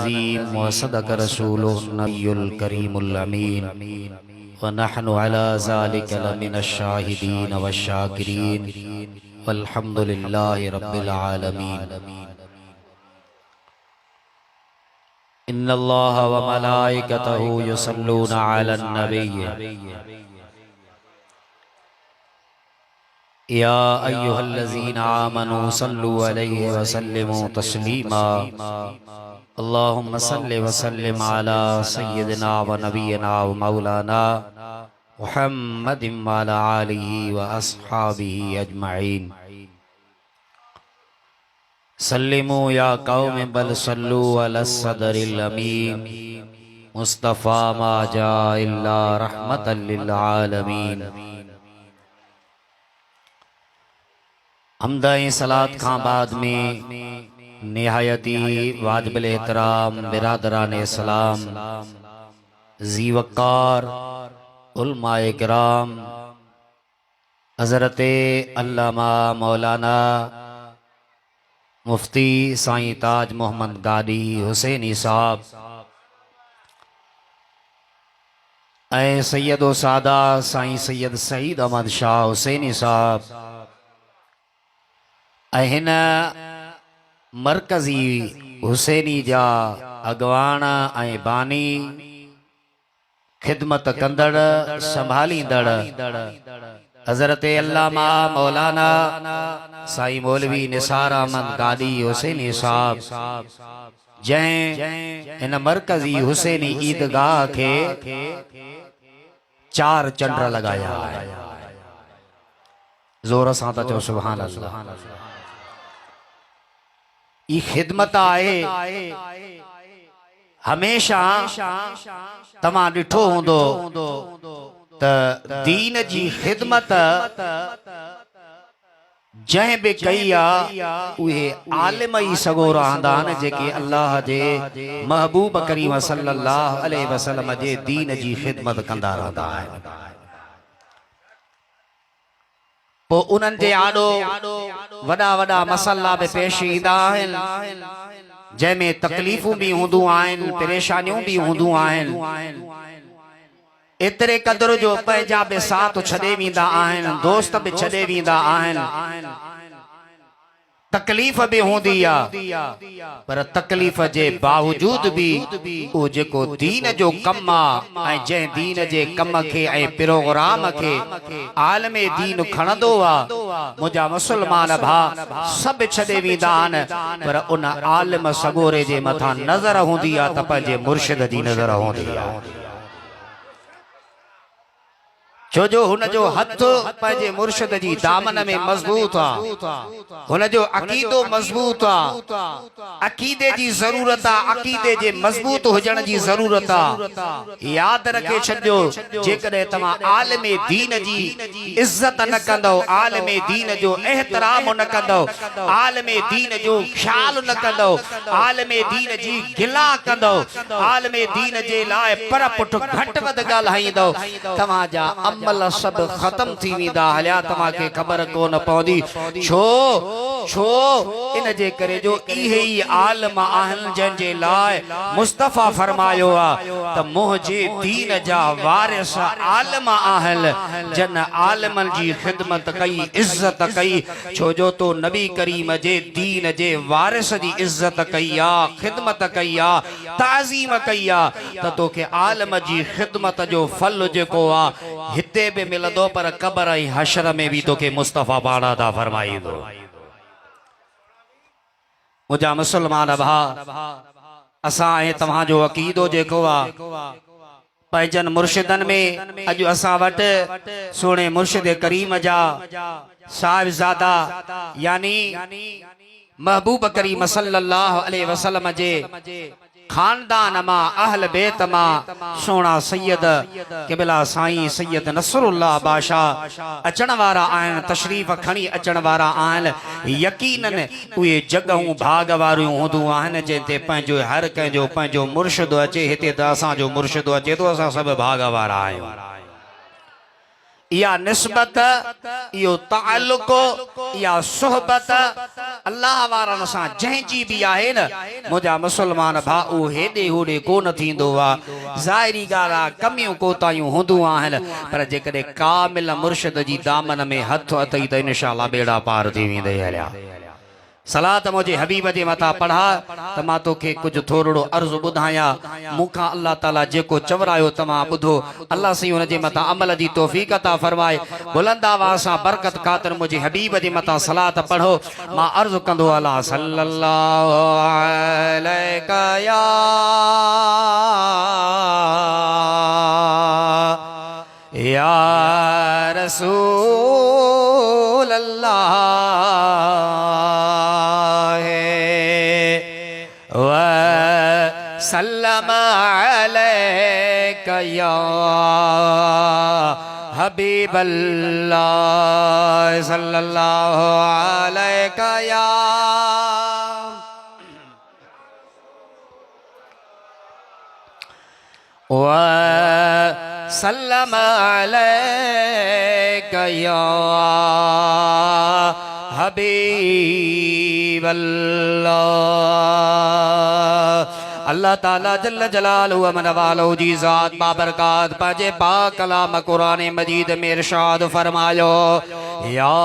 अज़ीम व सदक़ रसूलुहुन नबियुल करीमुल अमीन व नहनु अला ज़ालिका लमिनश शाहिदीन वश शाकिरीन वल्हम्दुलिल्लाहि रब्बिल आलमीन। इन्नल्लाह व मलाइकतहु युसल्लूना अलन नबिय्य या अय्युहल्लज़ीना आमनू सल्लु अलैहि व सल्लिमू तस्लीमा। अल्लाहुम्मा सल्लि व सल्लिम अला सय्यिदिना व नबिय्यिना व मौलाना मुहम्मदिन व अला आलिहि व अस्हाबिहि अजमईन। सल्लिमू या कौम बल सल्लू अला सदरिल अमीन मुस्तफ़ा मा जा इल्ला रहमतल लिल आलमीन। हमदाई सलात खां बाद में निहायती वाजिबुल एहतराम बिरादरान इस्लाम ज़ी वक़ार उलमाए किराम हज़रत अल्लामा मौलाना मुफ्ती साईं ताज मोहम्मद गादी हुसैनी साहब ऐ सैयदो सादा साईं सैयद सईद अहमद शाह हुसैनी साहब हिन मरकज़ी हुसैनी जा अगवान ऐं बानी खिदमत कंदड़ संभालींदड़ हज़रत अल्लामा मौलाना साईं मौलवी निसार अहमद गादी हुसैनी साहब जंहिं हिन मरकज़ी हुसैनी ईदगाह के 4 चंड लगाया है। ज़ोर सां था चओ सुभान अल्लाह। ई खिदमत आहे हमेशा तमां ॾिठो हूंदो त दीन जी खिदमत जंहिं बि कई आहे उहे आलिम ई सॻो रहंदा आहिनि जेके अल्लाह जे महबूब करीम सल्लल्लाहु अलैहि वसल्लम जे दीन जी खिदमत कंदा रहंदा आहिनि। पो उन्हनि जे आॾो वॾा वॾा मसला बि पेश ईंदा आहिनि जंहिंमें तकलीफ़ूं बि हूंदियूं आहिनि परेशानियूं बि हूंदियूं आहिनि। एतिरे क़दुर जो पंहिंजा बि साथ छॾे वेंदा आहिनि दोस्त बि छॾे वेंदा आहिनि तकलीफ़ बि हूंदी आहे पर तकलीफ़ जे बावजूद भी उहो जेको दीन जो कमु आहे ऐं जंहिं दीन जे कम खे ऐं प्रोग्राम खे आलमे दीन खणंदो आहे मुंहिंजा मुस्लमान भाउ सभु छॾे वेंदा आहिनि पर उन आलिम सॻोरे जे मथां नज़र हूंदी आहे त पंहिंजे मुर्शिद जी नज़र हूंदी आहे। छो जो हुनजो हथ पंहिंजे मुर्शिद जी दामन में मज़बूत आहे हुनजो अक़ीदो मज़बूत आहे अक़ीदे जी ज़रूरत आहे अक़ीदे जे मज़बूत हुजण जी ज़रूरत आहे। यादि रखे छॾियो जेकॾहिं तव्हां आलिमे दीन जी इज़त न कंदो आलिमे दीन जो एहतराम न कंदो आलिमे दीन जो ख़्याल न कंदो आलिमे दीन जी गिला कंदो आलिमे दीन जे लाइ पर पुठ घटि वधि ॻाल्हाईंदो तव्हांजा अमल सब खत्म थी वेंदा हलिया तव्हांखे ख़बर कोन पवंदी। छो छो इन जे करे जो इहे ई आलिम आहिनि जंहिंजे लाइ मुस्तफ़ा फरमायो आहे त मुंहिंजे दीन जा वारिस आलिम आहिनि जन आलिमनि जी खिदमत कई इज़त कई। छो जो तो नबी करीम जे दीन जे वारिस जी इज़त कई आहे खिदमत कई आहे ताज़ीम कई आहे त तोखे आलिम जी खिदमत जो फल जेको आहे हिते भी मिलंदो पर कब्र ऐं हशर में भी तोखे मुस्तफ़ा पाण अता फरमाईंदो। मुंहिंजा मुस्लमान भाउ असां ऐं तव्हांजो अक़ीदो जेको आहे पंहिंजनि मुर्शिदनि में अॼु असां वटि सुहिणे मुर्शिद करीम जा साहिबज़ादा यानी महबूब करीम सल्लल्लाहु अलैहि वसल्लम जे खानदान मां अहल बेत मां सोना सैयद क़िबला साईं सैयद नसरुल्लाह बादशाह अचण वारा आहिनि तशरीफ़ खणी अचण वारा आहिनि। यकीनन उहे जॻहूं भाग वारियूं हूंदियूं आहिनि जंहिंते पंहिंजो हर कंहिंजो पंहिंजो मुर्शिद अचे हिते त असांजो मुर्शिद अचे थो असां सभु भाग वारा आहियूं। या निस्बत यो ताल्लुक या सोहबत अल्लाह वारन सां जंहिंजी भी आहे न मुंहिंजा मुसलमान भाउ हेॾे होॾे कोन थींदो आहे। ज़ाहिरी ॻाल्हि आहे कमियूं कोतायूं हूंदियूं आहिनि पर जेकॾहिं कामिल मुर्शिद जी दामन में हथ अथई त इंशाअल्लाह बेड़ा पार थी वेंदई। हलिया सलात मुझे हबीब जे मथा पढ़ा त मां तोखे कुछ थोरो अर्ज़ ॿुधायां मूंखां अल्लाह ताला जेको चवरायो तमां ॿुधो। अल्लाह सही हुन जे मथा अमल जी तौफ़ीक़ अता फरमाए। बुलंद आवाज़ सां बरकत ख़ातिर मुझे हबीब जे मथा सलात पढ़ो। मां अर्ज़ कंदो अल्लाह सल्लल्लाहु अलैका या रसूल अल्लाह सल्लम अलैका या हबीब अल्लाह सल्लल्लाहु अलैका या व सल्लम अलैका या हबीब अल्लाह। अल्लाह ताला जल्ल जलालहु व मन वालो जी ज़ात बाबरकात पंहिंजे पाक कलाम कुरान मजीद में इरशाद फरमायो या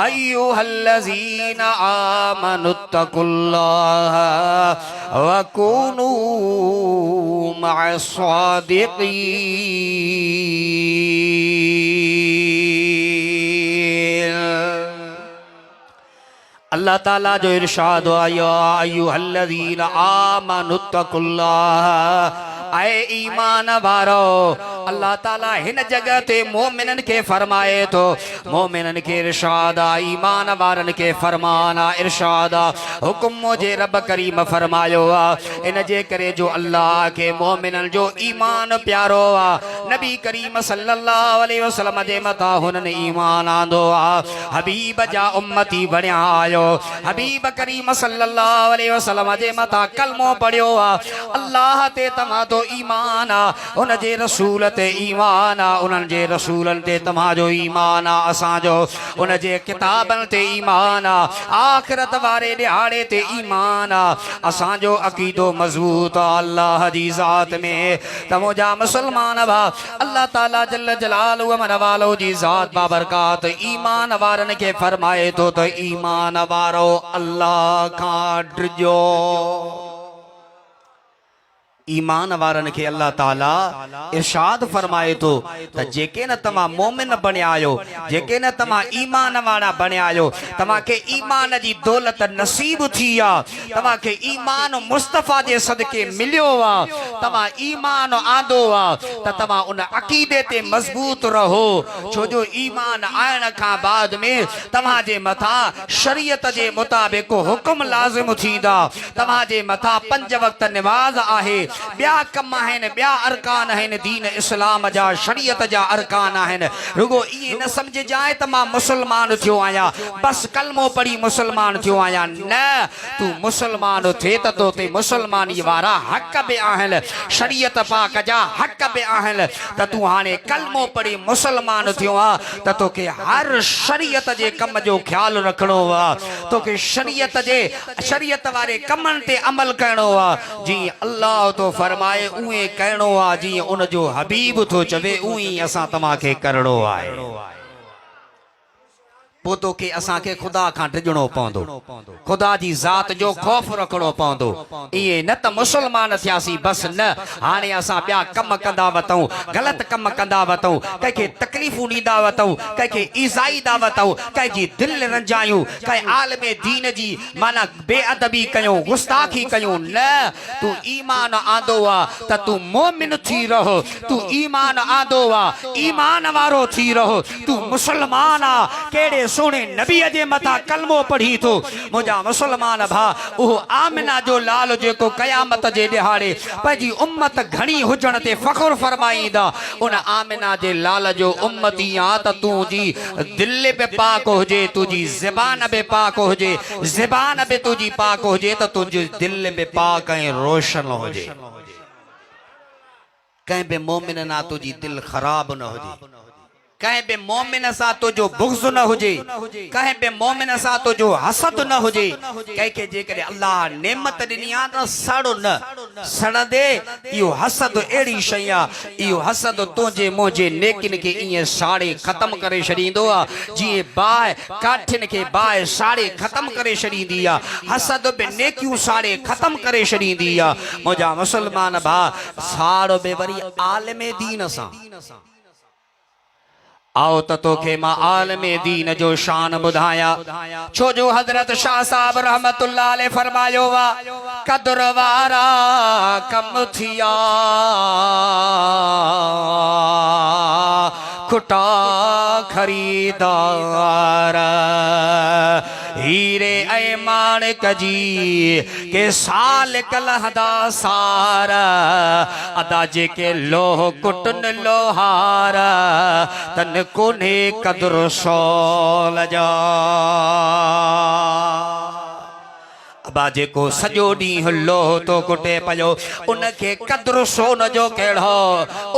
अय्युहल्लज़ीना आमनुत्तकुल्लाह व कूनू मअस्सादिक़ीन। अल्लाह ताला जो इरशाद आया अय्युहल्लज़ीना आमनुत्तकुल्लाह आए ईमान वारो। अल्लाह ताला हिन जगह ते मोमिनन के फरमाए तो मोमिनन के इरशाद ईमान वारन के फरमाना इरशाद हुक्म मुझे रब करीम फरमायो इन जे करे जो अल्लाह के मोमिनन जो ईमान प्यारो नबी करीम सल्लल्लाहु अलैहि वसल्लम जे मथा हुनन ईमान आंदो हबीब जा उम्मती बणिया आयो। हबीब करीम सल्लल्लाहु अलैहि वसल्लम जे मथा कलमो पढ़ियो अल्लाह ते तमा तो ईमान उन जे रसूल ते ईमान उन्हनि जे रसूलनि ते तव्हांजो ईमान असांजो उन जे किताबनि ते ईमान आखिरत वारे ॾिहाड़े ते ईमान असांजो अक़ीदो मज़बूत अल्लाह जी ज़ात में त मुंहिंजा मुसलमान भा अल्लाह ताला जल्ल जलालहु व मन वालो जी ज़ात बाबरकात ईमान वारनि खे फरमाए थो त ईमान वारो अल्लाह खां डिॼो। ईमान वारन के अल्लाह ताला इरशाद फरमाए तो जेके न तमा मोमिन बणिया आयो जेके न तमा ईमान वाला बणिया आयो तमा के ईमान जी दौलत नसीब थी आ तमा के ईमान मुस्तफा जे सदके मिलियो आ तमा ईमान आंदो आ त तमा उन अकीदे ते मजबूत रहो छो जो ईमान आयण का बाद में तमा जे मथा शरीयत जे मुताबिक हुक्म लाजिम थींदा। तमा जे मथा 5 वक्त नमाज आहे ब्या कम आहिनि ब्या अरकान आहिनि दीन इस्लाम जा शरीयत जा अरकान आहिनि। रुगो ये न समझ जाए त मां मुसलमान थियो आया बस कलमो पढ़ी मुसलमान थियो आया न तू मुसलमान थे त तो ते मुसलमानी वारा हक बि आहिनि शरीयत पाक जा हक बि आहिनि त तू हाणे कलमो पढ़ी मुसलमान थियो आ त तोखे हर शरीयत जे कम जो ख्याल रखणो आ तोखे शरीयत वारे कमन ते अमल करणो आ जी अल्लाह तो फरमाए उए कहणो आ जी उन जो हबीब तो चवे उई असां तमा के करणो आहे। पोतो के असां के खुदा खां डिजणो पवंदो खुदा जी ज़ात जो खौफ रखणो पवंदो। ये न त मुसलमान थियासी बस न हाने असां ब्या कम कंदा वतऊं गलत कम कंदा वतऊं कंहिंखे तकलीफ़ूं ॾींदा वतऊं कंहिंखे ईज़ाईंदा वतऊं कंहिंजी दिलि रंजायूं कंहिं आलमे दीन जी माना बेअदबी कयूं गुस्ताखी कयूं न तू ईमान आंदो आ त तू मोमिन थी रहो तू ईमान आंदो आ ईमान वारो थी रहो तू मुसलमान आ केड़े सोने नबी जे मथा कलमो पढ़ी तो मुझा मुसलमान भा वो आमिना जो लाल जेको कयामत जे दिहाड़े पंहिंजी उम्मत घणी हुजण ते फख्र फरमाईंदा उन आमिना जे लाल जो उम्मती आ त तू जी दिल पे पाक हुजे तुझी ज़बान पे पाक हुजे ज़बान पे तुझी पाक हुजे त तुझी दिल पे पाक ऐं रोशन हुजे। कहीं बि मोमिन ना तुझी दिल ख़राब न हुजे, कहीं बि मोमिन सां तुझो बुग़्ज़ न हुजे, कहीं बि मोमिन सां तुझो हसद न हुजे। कंहिंखे जेकॾहिं अल्लाह नेमत ॾिनी आहे त सड़ न सड़ंदे। इहो हसद अहिड़ी शइ आहे, इहो हसद तुंहिंजे मुंहिंजे नेकिन खे ईअं साड़े ख़तम करे छॾींदो आहे जीअं बाहि काठियुनि खे बाहि साड़े ख़तम करे छॾींदी आहे। हसद बि नेकियूं साड़े ख़तम करे छॾींदी आहे। मुंहिंजा मुस्लमान भाउ, साड़ बि वरी आलिम दीन सां। आओ त तोखे मां आलिम दीन जो शान ॿुधायां, छो जो हज़रत शाह साहब रहमतुल्लाह अलैह फरमायो वा, क़द्र वारा कम थिया खुटा खरीदार, हीरे ऐं माणिक जी के साल कलहदा सार, अदा जेके लोह कुटन लोहार तन कोने कदर सोल जा। अबा जेको सॼो ॾींहुं लोह तो कुटे पियो, उनखे कदुरु सोन जो कहिड़ो,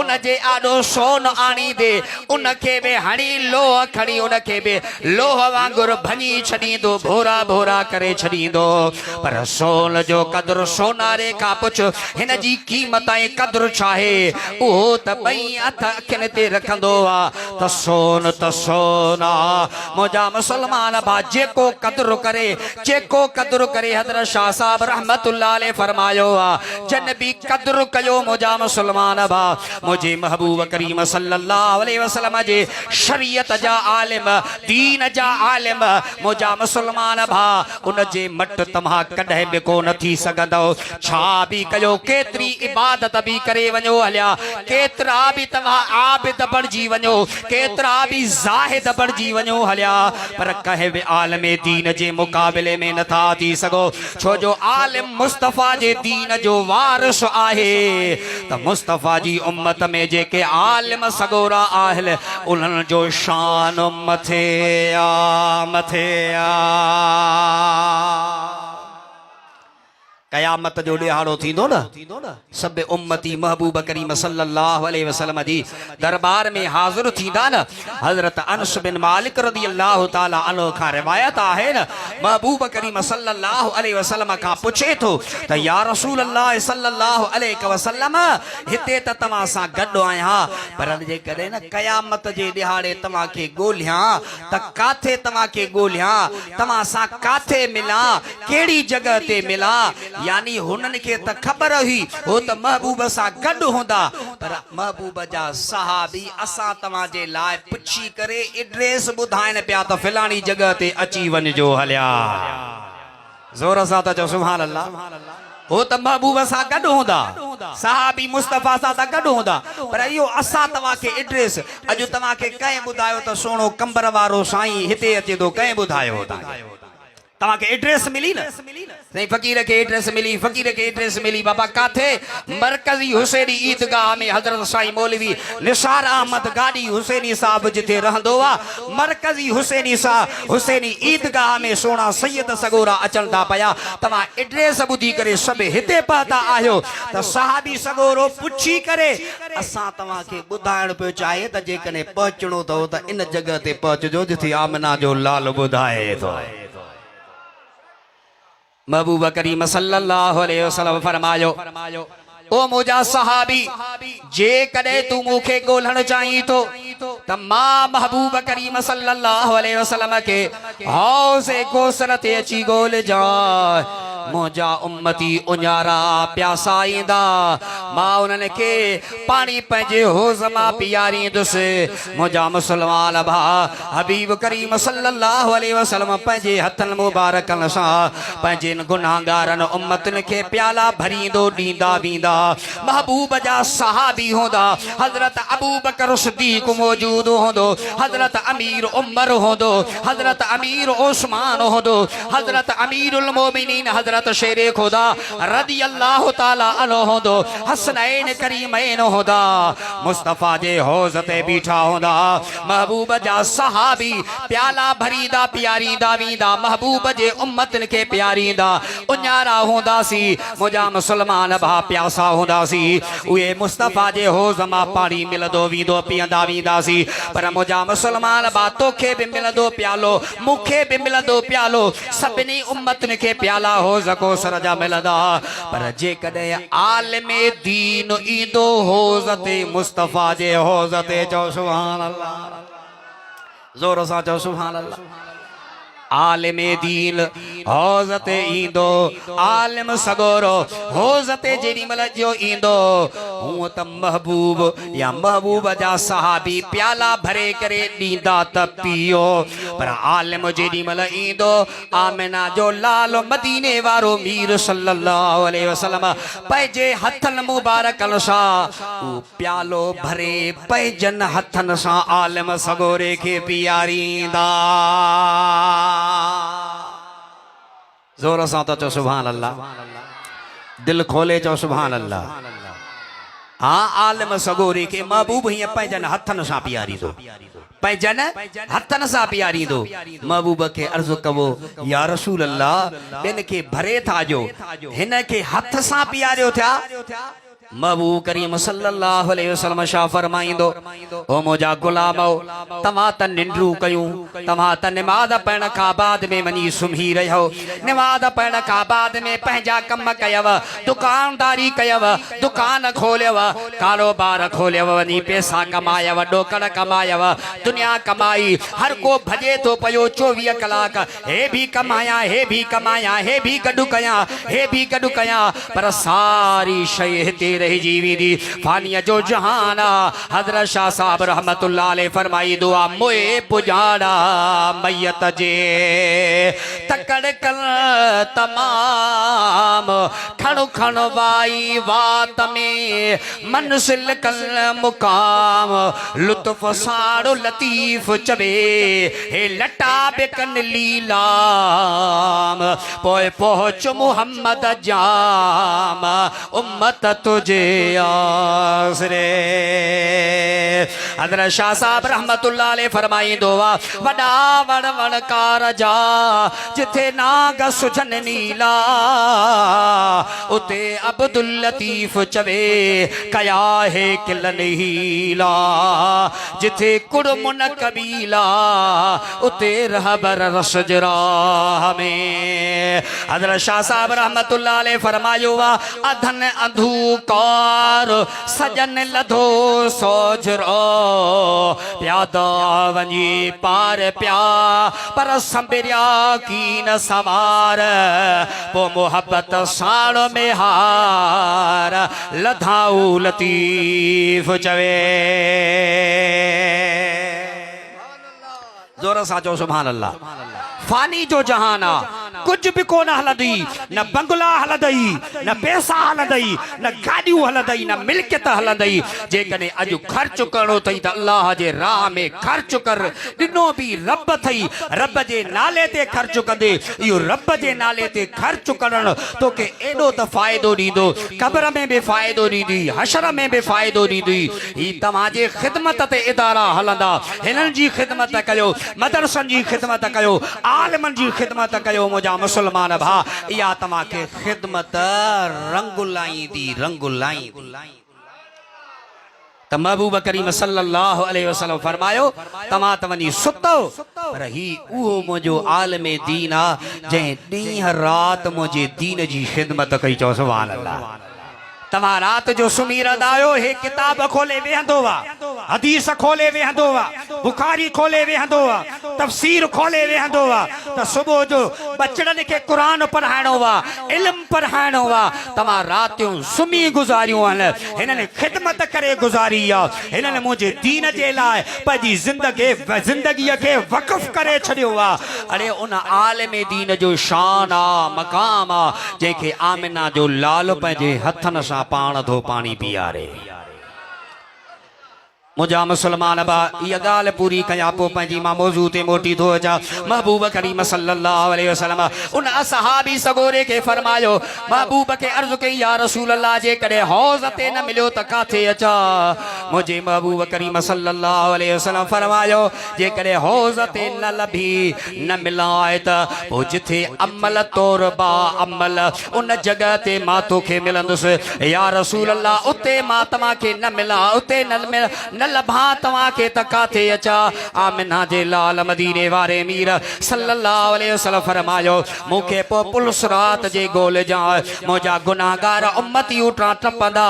उनजे आॾो सोन आणींदे उनखे बि हणी लोह खणी उनखे बि लोह वांगुरु भञी छॾींदो, भोरा भोरा करे छॾींदो। पर सोन जो कदुरु सोनारे खां पुछ, हिन जी क़ीमत ऐं कदुरु छा आहे? उहो त ॿई हथ अखियुनि ते रखंदो आहे त सोन आहे। मुंहिंजा मुस्लमान भाउ, जेको कदुरु करे, जेको कदुरु करे, हज़रत शाह साहब रहमतुल्लाह अलैह फरमायो आहे, जन बि कदुरु कयो मुंहिंजा मुस्लमान भाउ, मुंहिंजे महबूब करीम सल्लल्लाहु अलैहि वसल्लम जे शरीयत जा आलिम, दीन जा आलिम, मुंहिंजा मुस्लमान भाउ, उन जे मट तव्हां कॾहिं बि कोन थी सघंदो। छा बि कयो, केतिरी इबादत बि करे वञो हलिया, केतिरा बि तव्हां आबिद बणिजी वञो, केतिरा बि ज़ाहिद बणिजी वञो हलिया, पर कंहिं बि आलिम दीन जे मुक़ाबिले में नथा थी सघो। छो जो आलिम मुस्तफ़ा जे दीन जो वारिस आहे, त मुस्तफ़ा जी उम्मत में जेके आलिम सगोरा आहिनि उन्हनि जो शान मथे आ, मथे आ। क़यामत जो ॾिहाड़ो थींदो न, सभु उम्मती महबूब करीम सल्लल्लाहु अलैहि वसल्लम जी दरबार में हाज़िर थींदा न। हज़रत अनस बिन मालिक रज़ियल्लाहु ताला अन्हु खां रिवायत आहे न, महबूब करीम सल्लल्लाहु अलैहि वसल्लम खां पुछे थो त या रसूल अल्लाह सल्लल्लाहु अलैहि वसल्लम, हिते त तव्हां सां गॾु आहियां, पर जेकॾहिं न क़यामत जे ॾिहाड़े तव्हांखे ॻोल्हियां त काथे तव्हांखे ॻोल्हियां, तव्हां सां काथे मिलां, कहिड़ी जॻह ते मिलां? यानी हुननि खे त ख़बर हुई हो त महबूब सां गॾु हूंदा, पर महबूब जा सहाबी असां तव्हांजे लाइ पुछी करे एड्रेस ॿुधाइनि पिया त फलाणी जॻह ते अची वञिजो हलिया। ज़ोर सां त चओ सुभान अल्लाह। हो त महबूब सां गॾु हूंदा, सहाबी मुस्तफ़ा सां त गॾु हूंदा, पर इहो असां तव्हांखे एड्रेस, अॼु तव्हांखे कंहिं ॿुधायो त सोणो कंबर वारो साईं हिते अचे थो, कंहिं ॿुधायो तव्हांखे एड्रेस मिली न? नहीं, फकीर के एड्रेस मिली, फकीर के एड्रेस मिली। बाबा काथे? मरकजी हुसैनी ईदगाह में हजरत साईं मौलवी निसार अहमद गाड़ी हुसैनी साहब जिथे रहंदो आहे, मरकजी हुसैनी ईदगाह में सोना सैयद सगोरा अचन था पिया। तव्हां एड्रेस ॿुधी करे सभु हिते पहुता आहियो, त सहाबी सगोरो पुछी करे असां तव्हांखे ॿुधाइण पियो चाहे त जेकॾहिं पहुचणो अथव त इन जॻह ते पहुचजो जिथे आमना जो लाल ॿुधाए थो। महबूब करीम सल्लल्लाहु अलैहि वसल्लम फरमायो, ओ मुंहिंजा सहाबी, जे कॾहिं तूं मूंखे ॻोल्हण चाहीं थो त मां महबूब करीम सल्लल्लाहु अलैहि वसल्लम खे हौज़े कौसर ते अची ॻोल्हजांइ। मुंहिंजा उम्मती उञारा प्यासा ईंदा, मां उन्हनि खे पाणी पंहिंजे हौज़ मां पीआरींदुसि। मुंहिंजा मुस्लमान भाउ, हबीब करीम सल्लल्लाहु अलैहि वसल्लम पंहिंजे हथनि मुबारकनि सां पंहिंजे गुनाहगारनि उम्मतनि खे प्याला भरींदो ॾींदा वेंदा। महबूब जा सहाबी हूंदा, हज़रत अबू बकर सिद्दीक़ मौजूद हूंदो, हज़रत अमीर उमर हूंदो, हज़रत अमीर उस्मान होदो हजरत अमीरुल मोमिनीन हजरत शेरे खुदा रदी अल्लाह ताला अन्हु होदो हसनैन करीमैन होदा मुस्तफा जे हौजते बीठा होदा महबूब जा सहाबी प्याला भरीदा प्यारी दावीदा महबूब जे उम्मतन के प्यारी दा उन्यारा होंदा सी मुझा मुसलमान भा प्यासा होंदा सी उए मुस्तफा जे हौज मां पानी मिलदो वीदो पियंदा वींदा सी पर मुझा मुसलमान भा तोखे भी मिलदो प्यालो मुखे भी मिलदो प्यालो सभिनी उम्मतन के प्याला हौज को सरजा मिलदा पर जे कदे आलिमे दीन ईंदो हौजते मुस्तफा जे हौजते चो सुभान अल्लाह जोर सां चो सुभान अल्लाह आलिमे दीन हौजते ईंदो आलिम सगोरो हौजते जेडी मल जो ईंदो हूं त महबूब या महबूब जा सहाबी प्याला भरे करे दींदा त पियो पर आलिम जेडी मल ईंदो आमिना जो लाल मदीने वारो मीर सल्लल्लाहु अलैहि वसल्लम पंहिंजे हथन मुबारकन सां उ प्यालो भरे पंहिंजन हथन सां आलिम सगोरे के पियारींदा जोर सां तो चो सुभान अल्लाह दिल खोले चो सुभान अल्लाह हाँ आलिम सगोरे के महबूब हीअं पंहिंजन हथन सां पीआरी दो पंहिंजन हथन सां पीआरी दो महबूब के अर्ज़ कबो या रसूल अल्लाह इन के भरे था जो हिन के हथ सां पीआरियो थिया महबूब करीम सल्लल्लाहु अलैहि वसल्लम शाह फरमाइंदो ओ मुजा गुलामो तमा त निंड्रू कयूं तमा त नमाज पढ़ण खां बाद में वञी सुम्ही रहियो नमाज पढ़ण खां बाद में पंहिंजा कम कयव दुकानदारी कयव दुकान खोलियव कारोबार खोलियव वञी पैसा कमायव ॾोकड़ कमायव दुनिया कमाई हर को भॼे थो पियो 24 कलाक हे भी कमाया हे भी कमाया हे भी गॾु कयां हे भी गॾु कयां पर सारी शइ हिते रही जीवी दी फानिया जो जहाना हजरत शाह साहब रहमतुल्लाह अलैह फरमाई दुआ मोए पुजाड़ा मैयत जे तकड़ कल तमाम खणु खण वाई वात में मनसिल कल मुकाम लुत्फ साड़ो लतीफ चवे हे लटा बेकन लीलाम पोए पहुंच मुहम्मद जाम उम्मत तुझे आसरे हजरत शाह साहब रहमतुल्लाह अलैह फरमाइंदो वडा वण वण कारजा जिथे नाग सुजन नीला उते अब्दुल लतीफ चवे कया है किलन हीला जिथे कुड़मुन कबीला उते रहबर रसजरा में हजरत शाह साहब रहमतुल्लाह अलैह फरमायो अधन अंधूकार सजन लधो सोजरो प्यादा वञी पार प्या पर संबिरिया की न सवार पो मोहब्बत साण में हार लधाऊ लतीफ चवे जोर सां चओ सुभान अल्लाह फानी जो जहाना कुछ भी कोन हलंदी न बंगला हलंदई न पैसा हलंदई न गाड़ियूं हलंदई न मिल्कियत हलंदई जेकॾहिं अॼु ख़र्च करणो अथई त अल्लाह जे राह में ख़र्च कर ॾिनो बि रब अथई रब जे नाले ते ख़र्च कंदे इहो रब जे नाले ते ख़र्च करणु तोखे एॾो त फ़ाइदो ॾींदो क़ब्र में बि फ़ाइदो ॾींदी हशर में बि फ़ाइदो ॾींदी ही तव्हांजे ख़िदमत ते इदारा हलंदा हिननि जी ख़िदमत कयो मदरसनि जी ख़िदमत कयो आलिमनि जी ख़िदमत कयो मुंहिंजा मुसलमान भा इहा तव्हांखे ख़िदमत रंग लाईंदी रंग लाईंदी त महबूब करीम सल्लल्लाहु अलैहि वसल्लम फरमायो तव्हां त वञी सुतो पर ही उहो मुंहिंजो आलिम दीन आहे जंहिं ॾींहं राति मुंहिंजे दीन जी ख़िदमत कई चओ सुभान अल्लाह तव्हां रात जो सुम्ही रहंदा आहियो हे किताब खोले वेहंदो आहे हदीस खोले वेहंदो आहे बुखारी खोले वेहंदो आहे तफसीर खोले वेहंदो आहे त सुबुह जो बचड़नि खे क़ुरान पढ़ाइणो आहे इल्म पढ़ाइणो आहे तव्हां रातियूं सुम्ही गुज़ारियूं आहिनि हिननि ख़िदमत करे गुज़ारी आहे हिननि मुंहिंजे दीन जे लाइ पंहिंजी ज़िंदगीअ खे वक़फ़ करे छॾियो आहे अड़े उन आलिम दीन जो शान आहे मक़ाम आहे जंहिंखे आमिना जो लाल पंहिंजे हथनि सां पाण धो पाणी पीआरे मुझा मुसलमान बा ये गाल पूरी कया पो पंहिंजी मां मौजू ते मोटी थो अचा। महबूब करीम सल्लल्लाहु अलैहि वसल्लम उन असहाबी सगोरे के फरमायो, महबूब के अर्ज कई या रसूल अल्लाह जे कड़े हौज ते न मिलियो त काथे अचा। मुझे महबूब करीम सल्लल्लाहु अलैहि वसल्लम फरमायो जे कड़े हौज ते न लभी न मिलाए त ओ जिथे अमल तौर बा अमल उन जगह ते मां तोखे मिलंदुसि। या रसूल अल्लाह उते मां तव्हां के न मिला उते न लभा तव्हां के त काथे अचा। आमिना जे लाल मदीने वारे मीर सल्लल्लाहु अलैहि वसल्लम फरमायो मूंखे पो पुलिस रात जे गोल जा मुंहिंजा गुनाहगार उम्मती उठा टपंदा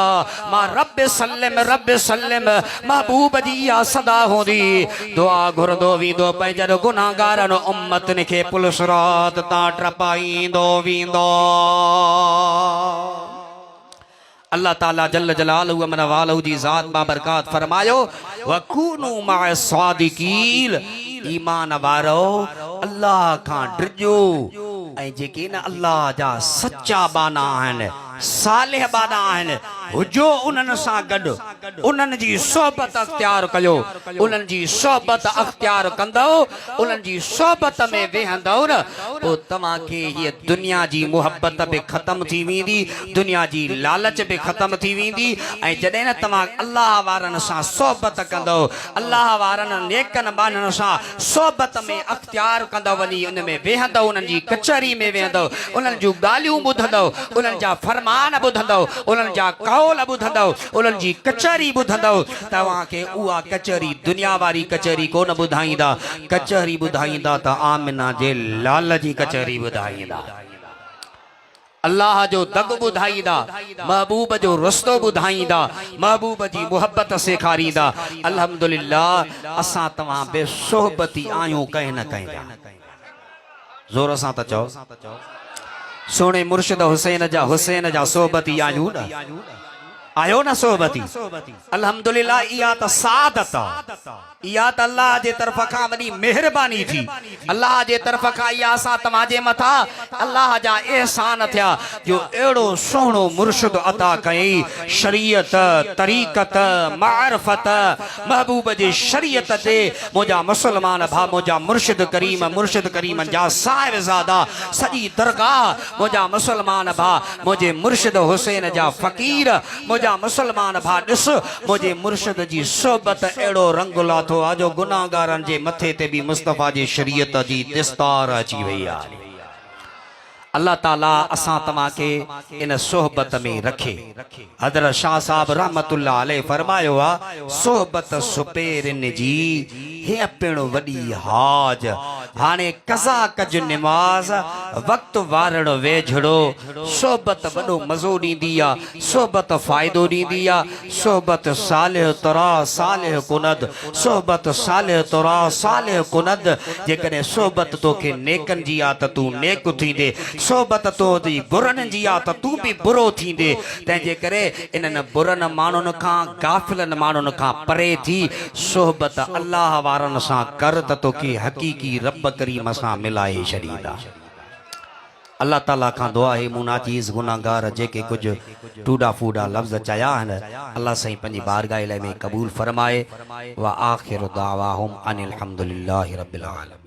मां रब सल्लम महबूब जी या सदा होंदी दुआ घुरंदो वेंदो पंहिंजनि गुनाहगारनि उम्मतनि खे पुलिस रात तां टपाईंदो वेंदो। अल्लाह ताला जल्ल जलालहु व मन वालहु जी ज़ात बा बरकात फरमायो वकूनु माअ सादिकीन ईमान वारो अल्लाह खां डिजो ऐं जेके न अल्लाह जा सच्चा बाना आहिनि सालिह बाना आहिनि हुजो उन्हनि सां गॾु उन्हनि जी सोबत अख्तियार कयो। उन्हनि जी सोबत अख्तियार कंदो उन्हनि जी सोबत में वेहंदो न पोइ तव्हांखे हीअ दुनिया जी मुहबत बि ख़त्म थी वेंदी दुनिया जी लालच बि ख़त्म थी वेंदी। ऐं जॾहिं न तव्हां अल्लाह वारनि सां सोबत कंदो अल्लाह वारनि नेकनि बाननि सां सोबत में अख्तियार कंदो वञी उन में वेहंदो उन्हनि जी कचहरी में वेहंदो उन्हनि जूं ॻाल्हियूं ॿुधंदो उन्हनि जा फरमान ॿुधंदो उन्हनि जा कौल ॿुधंदो उन्हनि जी कचहरी ॿुधंदो तव्हांखे उहा कचहरी दुनिया वारी कचहरी कोन ॿुधाईंदा कचहरी ॿुधाईंदा त आमिना जे लाल जी कचहरी ॿुधाईंदा अल्लाह जो दग ॿुधाईंदा महबूब जो रस्तो ॿुधाईंदा महबूब जी मुहबत सेखारींदा। अल्हम्दुलिल्लाह असां तव्हां बेसोबती आहियूं कंहिं न कंहिं जा ज़ोर सां त चओ सोने मुर्शिद हुसैन जा सोबती आहियूं न आयो न सोबती। अल्हम्दुलिल्लाह इहा त सादत इहा त अल्लाह जे तरफ़ खां वॾी महिरबानी थी अल्लाह जे तरफ़ खां इहा असां तव्हांजे मथां अल्लाह जा एहसान थिया जो अहिड़ो सुहिणो मुर्शिद अता कयईं शरीयत तरीक़त मारिफत महबूब जे शरीयत ते मुंहिंजा मुसलमान भा मुंहिंजा मुर्शिद करीम जा साहिबज़ादा सॼी दरगाह मुंहिंजा मुसलमान भा मुंहिंजे मुर्शिद हुसैन जा फ़क़ीर मुंहिंजा मुसलमान भा ॾिस मुंहिंजे मुर्शिद जी सोबत अहिड़ो रंग लाथो आहे जो गुनाहगारनि जे मथे ते बि मुस्तफ़ा जी शरीयत जी दस्तार अची वई आहे। अल्लाह ताला असां तव्हांखे इन सोहबत में रखे। हज़रत शाह साहब रहमतुल्लाह अलैह फरमायो आहे सोहबत सुपेरनि जी हे पिण वॾी हाज हाणे कज़ा कज निमाज़ वक़्तु वारण वेझड़ो सोहबत वॾो मज़ो ॾींदी आहे सोहबत फ़ाइदो ॾींदी आहे सोहबत सालिह तरा सालिह कुनद सोहबत सालिह तरा सालिह कुनद जेकॾहिं सोहबत तोखे नेकनि जी आहे त तूं नेक थींदे सोबत तो दी बुरन जी आ त तू भी बुरो थींदे तंहिंजे करे इन्हनि बुरनि माण्हुनि खां गाफ़िलनि माण्हुनि खां परे थी सोहबत अल्लाह वारनि सां कर त तोखे हक़ीक़ी रब करीम सां मिलाए छॾींदा। अल्लाह ताला खां दुआ है मुनाजीज़ गुनाहगार जेके कुछ टूडा फूडा लफ्ज़ चया आहिनि अल्लाह साईं पंहिंजी बारगाह में क़बूल फरमाए व आखिर दावाहुम अनिल हम्दुलिल्लाहि रब्बिल आलमीन।